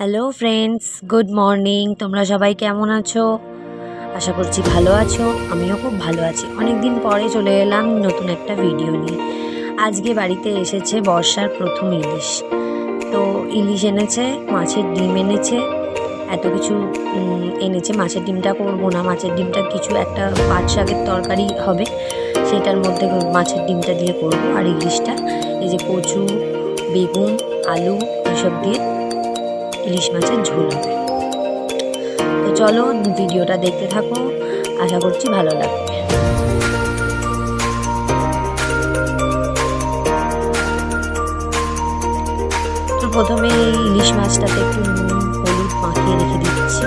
Hello friends, good morning. তোমরা সবাই কেমন আছো? আশা করছি ভালো আছো। আমিও খুব ভালো আছি। অনেক দিন পরে চলে এলাম নতুন একটা ভিডিও নিয়ে। আজকে বাড়িতে এসেছে বর্ষার প্রথম ইলিশ। তো ইলিশ এনেছে, মাছের ডিম এনেছে, এত কিছু এনেছে। মাছের ডিমটা করবো না, মাছের ডিমটা কিছু একটা পাট শাকের তরকারি হবে, সেটার মধ্যে মাছের ডিমটা দিয়ে করবো। আর ইলিশটা এই যে কচু, বেগুন, আলু এসব দিয়ে ইলিশ মাছের ঝোল হবে। তো চলো ভিডিওটা দেখতে থাকো, আশা করছি ভালো লাগবে। তো প্রথমে ইলিশ মাছটাতে একটু নুন হলুদ মাখিয়ে রেখে দিচ্ছি।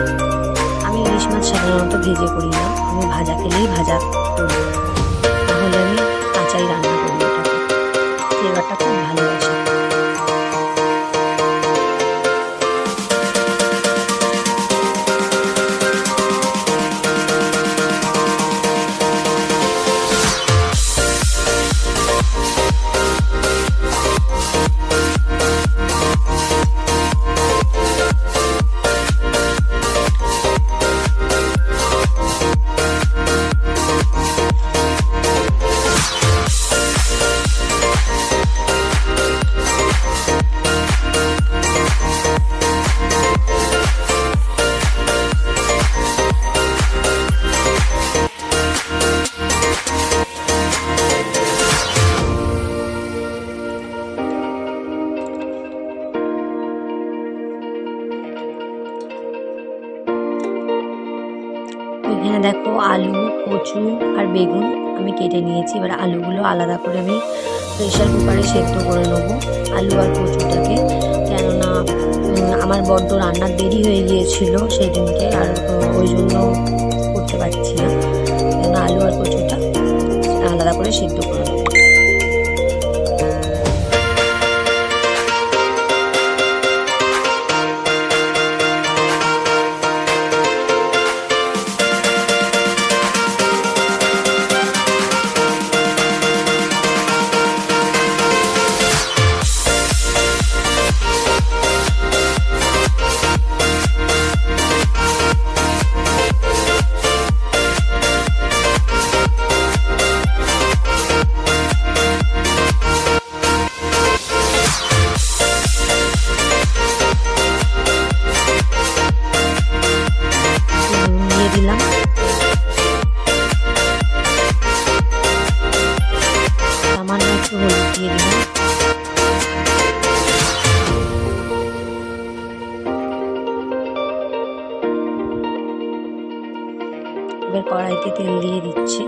আমি ইলিশ মাছ সাধারণত ভেজে করি না, আমি ভাজা খেলেই ভাজা করি, নাহলে আমি কাঁচাই রান্না করি। ওটাকে ফ্লেভারটা খুব ভালো আসে। এখানে দেখো আলু, কচু আর বেগুন আমি কেটে নিয়েছি। এবার আলুগুলো আলাদা করে আমি প্রেশার কুকারে সেদ্ধ করে নেবো, আলু আর কচুটাকে। কেননা আমার বড্ড রান্নার দেরি হয়ে গিয়েছিল সেদিনকে, আর ওই জন্য করতে পারছি না। কেননা আলু আর কচুটা আলাদা করে সেদ্ধ করে নেবো। দিলাম সামান্য একটু হলুদ দিয়ে দিলাম। এবার কড়াইতে তেল দিয়ে দিচ্ছি।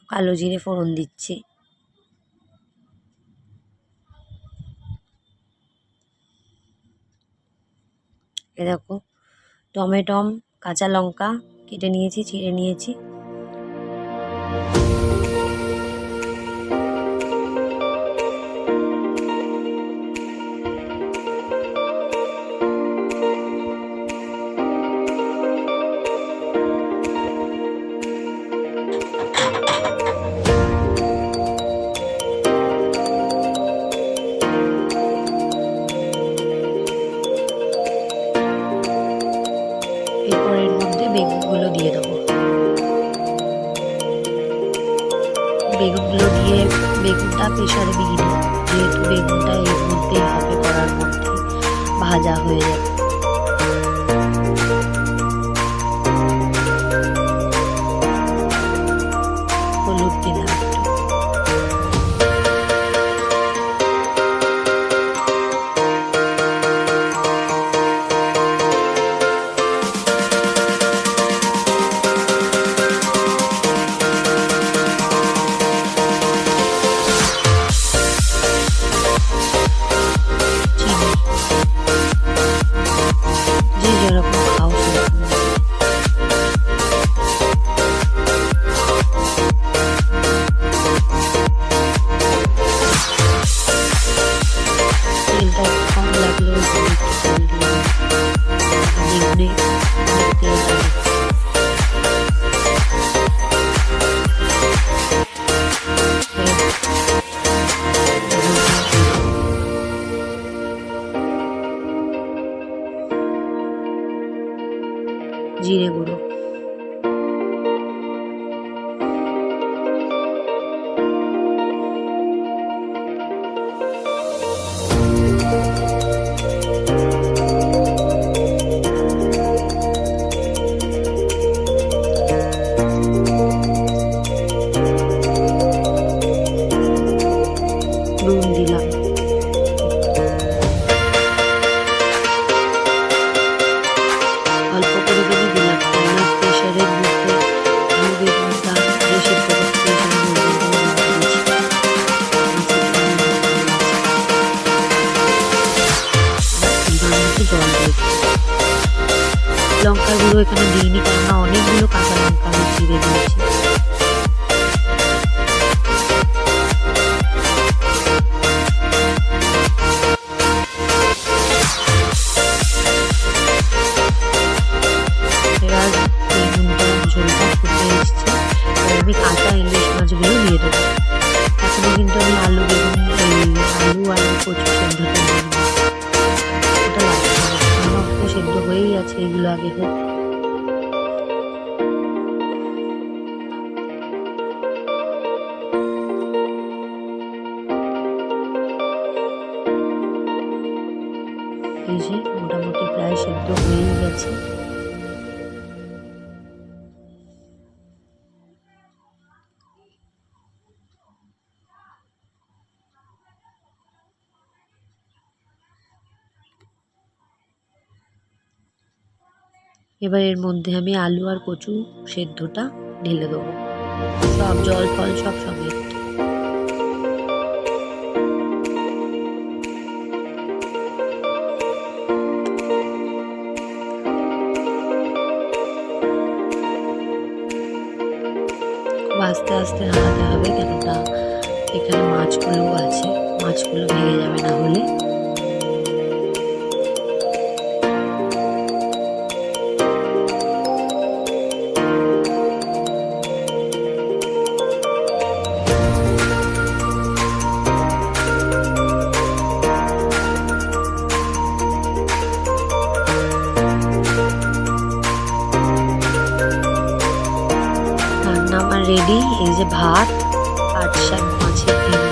কালো জিরে ফোড়ন দিচ্ছি। এ দেখো টমেটো, কাঁচা লঙ্কা কেটে নিয়েছি, চিড়ে নিয়েছি। এরপর এর মধ্যে বেগুনগুলো দিয়ে দেবো। বেগুনগুলো দিয়ে বেগুনটা প্রেশারে দিয়ে দিই, যেহেতু বেগুনটা এর মধ্যেই হবে, করার মধ্যে ভাজা হয়ে যাবে। হলুদ দিলাম একটু। চিনি দিতেই হবে। জিরে গুঁড়ো, নুন দিলাম, অল্প করে দিলাম, কেননা প্রেশারের মধ্যে আলু বেগুনটা যে সেদ্ধ করতে জল দিয়েছি। লঙ্কার গুঁড়ো এখানে দিইনি, কেননা অনেকগুলো কাঁচা লঙ্কা আমি চিড়ে দিয়েছি। এবার বেগুনটা ঝোলটা ফুটে এসছে, এবার আমি কাঁচা ইলিশ মাছগুলো দিয়ে দেবো। এখনো কিন্তু আমি আলু আর কচু সেদ্ধটা নিয়ে নেবো, ওটা লাগবে না, তো সেদ্ধ হয়েই আছে, এগুলো আগে হোক। এই যে মোটামুটি প্রায় সেদ্ধ হয়েই গেছে। এবার এর মধ্যে আমি আলু আর কচু সেদ্ধটা ঢেলে দেবো, সব জল ফল সব সমেত। আস্তে আস্তে নাড়াতে হবে, কেননা এখানে মাছগুলো আছে, মাছগুলো ভেঙে যাবে না হলে। রেডি। এই যে ভাত, পাট শাক, মাছের ডিম